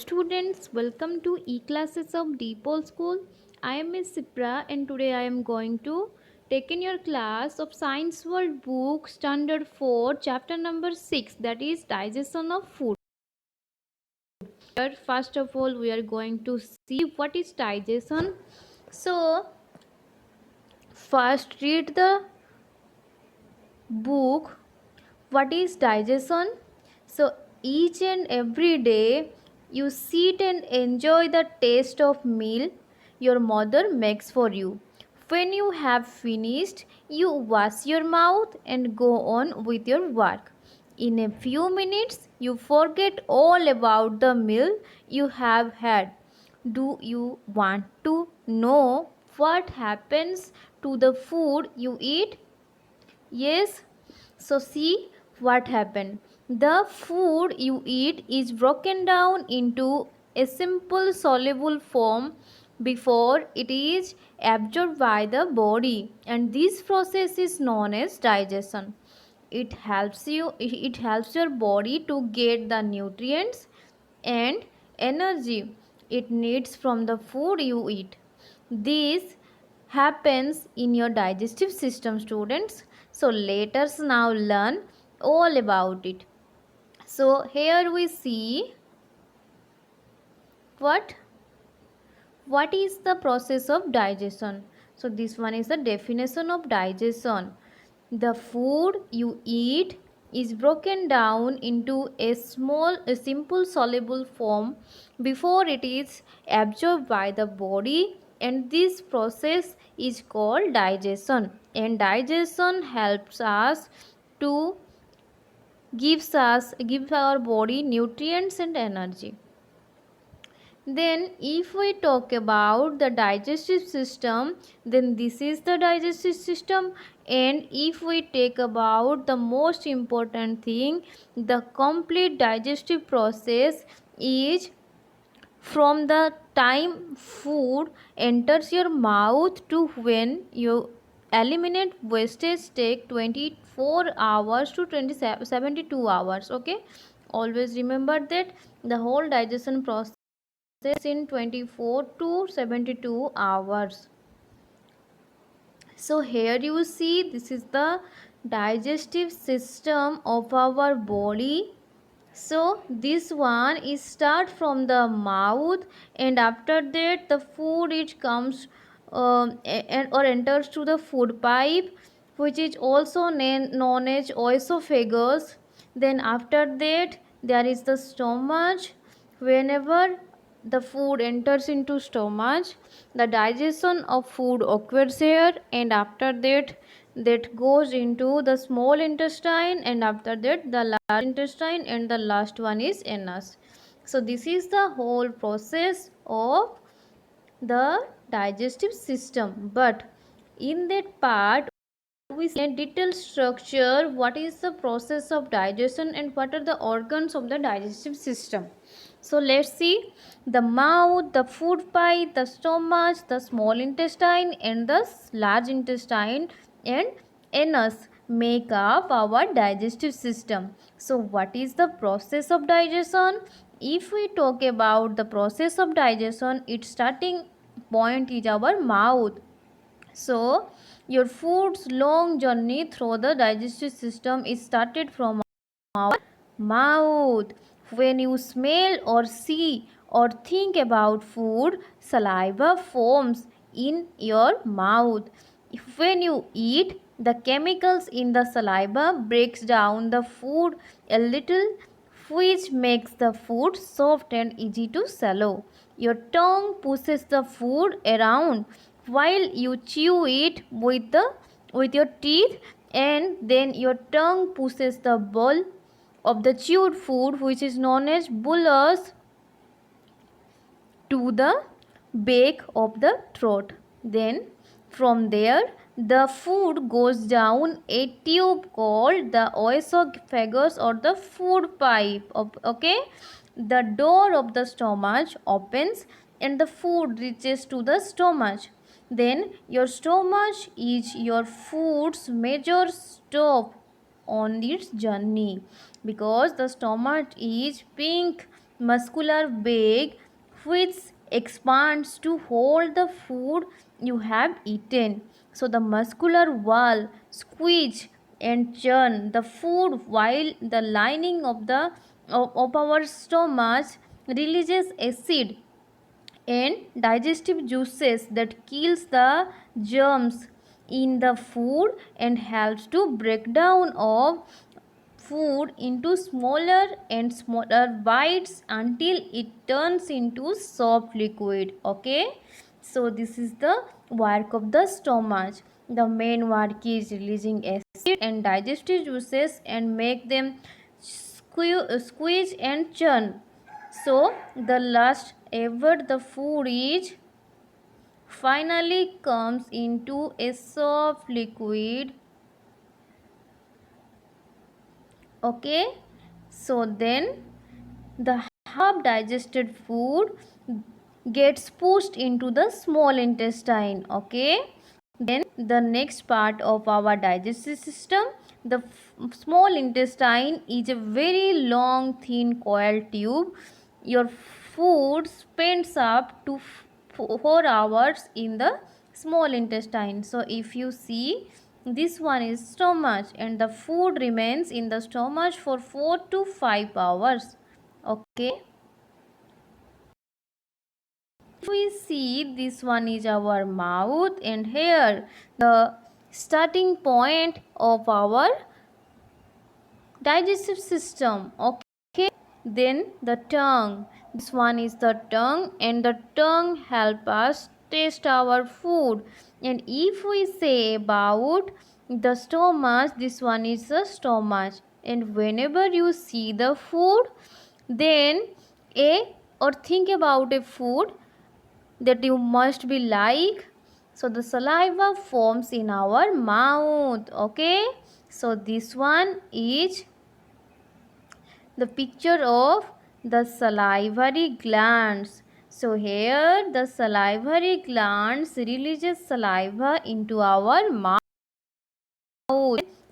students, welcome to e-classes of Deepol School. I am Miss Sipra and today I am going to take in your class of Science World book standard 4 chapter number 6, that is digestion of food. First of all we are going to see what is digestion. So first read the book. What is digestion? So each and every day you sit and enjoy the taste of meal your mother makes for you. When you have finished, you wash your mouth and go on with your work. In a few minutes, you forget all about the meal you have had. Do you want to know what happens to the food you eat? Yes. So see what happened. The food you eat is broken down into a simple soluble form before it is absorbed by the body, and this process is known as digestion. It helps your body to get the nutrients and energy it needs from the food you eat. This happens in your digestive system, students. So let us now learn all about it. So here we see what is the process of digestion. So this one is the definition of digestion. The food you eat is broken down into a simple soluble form before it is absorbed by the body, and this process is called digestion. And digestion helps us to gives our body nutrients and energy. Then if we talk about the digestive system, then this is the digestive system. And if we take about the most important thing, the complete digestive process is from the time food enters your mouth to when you eliminate wastage take 24 hours to 72 hours. Okay, always remember that the whole digestion process in 24 to 72 hours. So here you see this is the digestive system of our body. So this one is start from the mouth, and after that the food it comes or enters to the food pipe, which is also known as esophagus. Then after that there is the stomach. Whenever the food enters into stomach, the digestion of food occurs here, and after that goes into the small intestine, and after that the large intestine, and the last one is anus. So this is the whole process of the digestive system. But in that part we see in detailed structure what is the process of digestion and what are the organs of the digestive system. So let's see. The mouth, the food pipe, the stomach, the small intestine, and the large intestine and anus make up our digestive system. So what is the process of digestion? If we talk about the process of digestion, its starting point is our mouth. So your food's long journey through the digestive system is started from our mouth. When you smell or see or think about food, saliva forms in your mouth. When you eat, the chemicals in the saliva breaks down the food a little, which makes the food soft and easy to swallow. Your tongue pushes the food around while you chew it with your teeth, and then your tongue pushes the bowl of the chewed food, which is known as bolus, to the back of the throat. Then from there the food goes down a tube called the esophagus or the food pipe. Okay, the door of the stomach opens and the food reaches to the stomach. Then your stomach is your food's major stop on its journey, because the stomach is pink muscular bag which expands to hold the food you have eaten. So the muscular wall squeeze and churn the food while the lining of our stomach releases acid and digestive juices that kills the germs in the food and helps to break down of food into smaller and smaller bites until it turns into soft liquid. Okay, so this is the work of the stomach. The main work is releasing acid and digestive juices and make them squeeze and churn. So the last ever the food is finally comes into a soft liquid. Okay, so then the half digested food gets pushed into the small intestine. Okay, then the next part of our digestive system, the small intestine is a very long thin coiled tube. Your food spends up to 4 hours in the small intestine. So if you see, this one is stomach and the food remains in the stomach for 4 to 5 hours. Okay, if we see, this one is our mouth and here the starting point of our digestive system. Okay, then the tongue, this one is the tongue and the tongue help us taste our food. And if we say about the stomach, this one is the stomach. And whenever you see the food, then a or think about a food that you must be like, so the saliva forms in our mouth. Okay, so this one is the picture of the salivary glands. So here the salivary glands releases saliva into our mouth.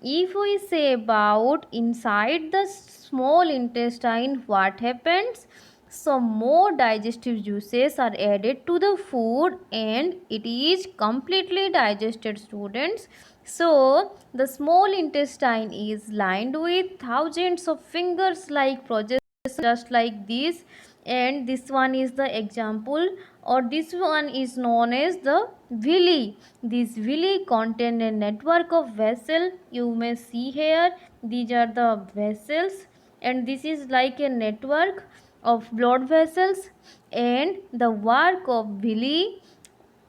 If we say about inside the small intestine, what happens? Some more digestive juices are added to the food and it is completely digested, students. So the small intestine is lined with thousands of fingers like processes just like this, and this one is the example, or this one is known as the villi. This villi contain a network of vessels. You may see here, these are the vessels and this is like a network of blood vessels, and the work of villi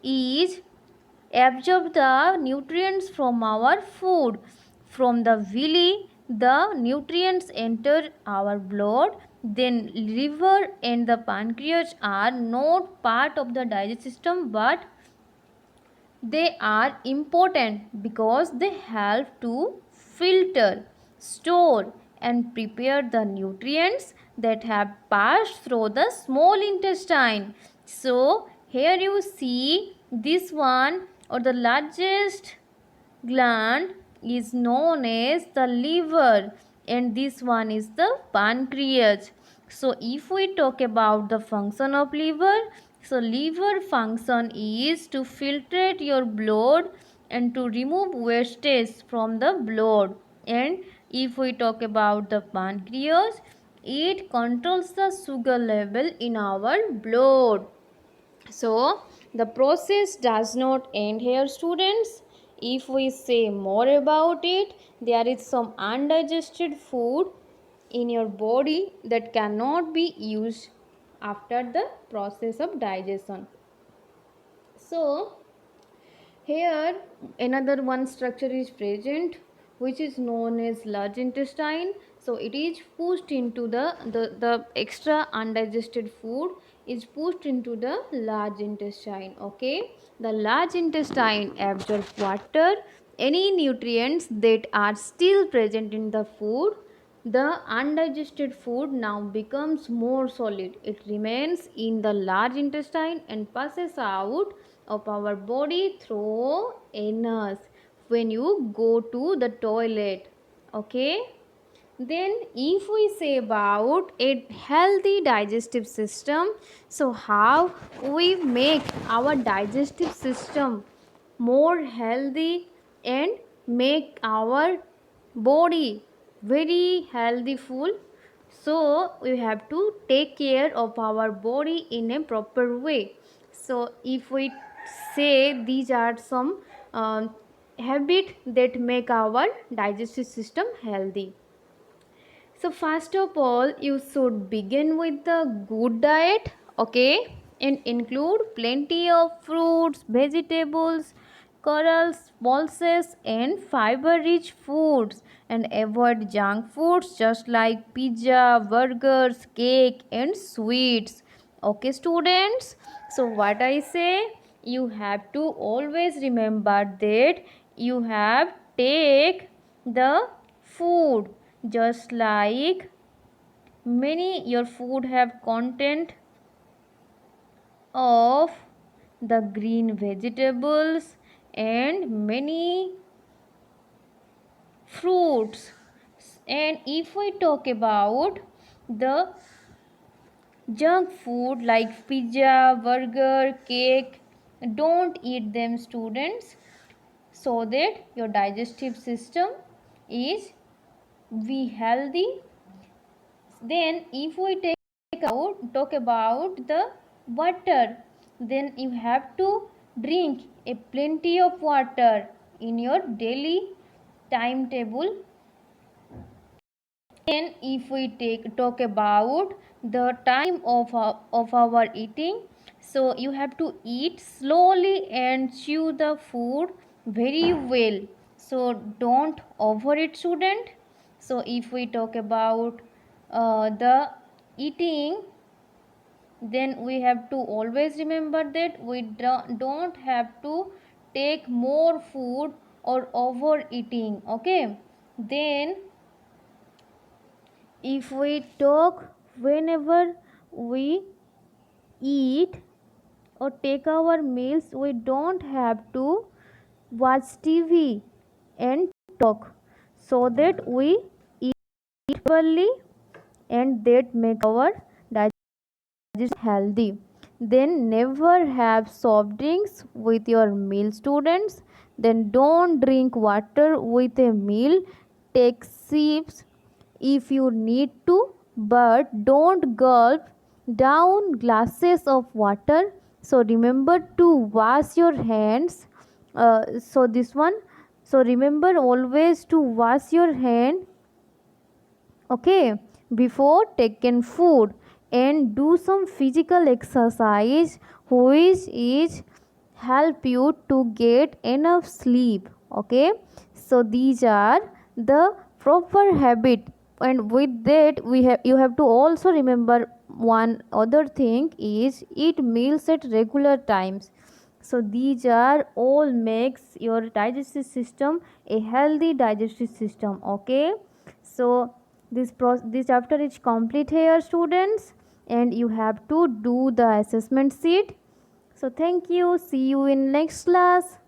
is absorb the nutrients from our food. From the villi, the nutrients enter our blood. Then liver and the pancreas are not part of the digestive system, but they are important because they help to filter, store and prepare the nutrients that have passed through the small intestine. So here you see this one, or the largest gland is known as the liver and this one is the pancreas. So if we talk about the function of liver, so liver function is to filtrate your blood and to remove wastage from the blood. And if we talk about the pancreas, it controls the sugar level in our blood. So the process does not end here, students. If we say more about it, there is some undigested food in your body that cannot be used after the process of digestion. So here another one structure is present which is known as large intestine. So it is pushed into the extra undigested food is pushed into the large intestine. Okay, the large intestine absorbs water, any nutrients that are still present in the food. The undigested food now becomes more solid. It remains in the large intestine and passes out of our body through anus when you go to the toilet. Okay, Then if we say about a healthy digestive system, so how we make our digestive system more healthy and make our body very healthy full. So we have to take care of our body in a proper way. So if we say these are some habits that make our digestive system healthy. So first of all, you should begin with the good diet, okay, and include plenty of fruits, vegetables, corals, pulses, and fiber-rich foods, and avoid junk foods just like pizza, burgers, cake, and sweets. Okay, students. So what I say, you have to always remember that you have take the food just like many your food have content of the green vegetables and many fruits. And if we talk about the junk food like pizza, burger, cake, don't eat them, students, so that your digestive system is be healthy. Then if we talk about the water, then you have to drink a plenty of water in your daily timetable. Then if we talk about the time of our eating, so you have to eat slowly and chew the food very well, so don't overeat, student. So if we talk about the eating, then we have to always remember that we don't have to take more food or overeating, okay. Then if we talk, whenever we eat or take our meals, we don't have to watch TV and talk, so that we eat properly and that make our digestion healthy. Then never have soft drinks with your meal, students. Then don't drink water with a meal. Take sips if you need to, but don't gulp down glasses of water. So remember to wash your hands. So this one. So remember always to wash your hand, okay, before taking food, and do some physical exercise which is help you to get enough sleep, okay. So these are the proper habit, and with that we have you have to also remember one other thing is eat meals at regular times. So these are all makes your digestive system a healthy digestive system, okay. So this chapter is complete here, students, and you have to do the assessment sheet. So thank you, see you in next class.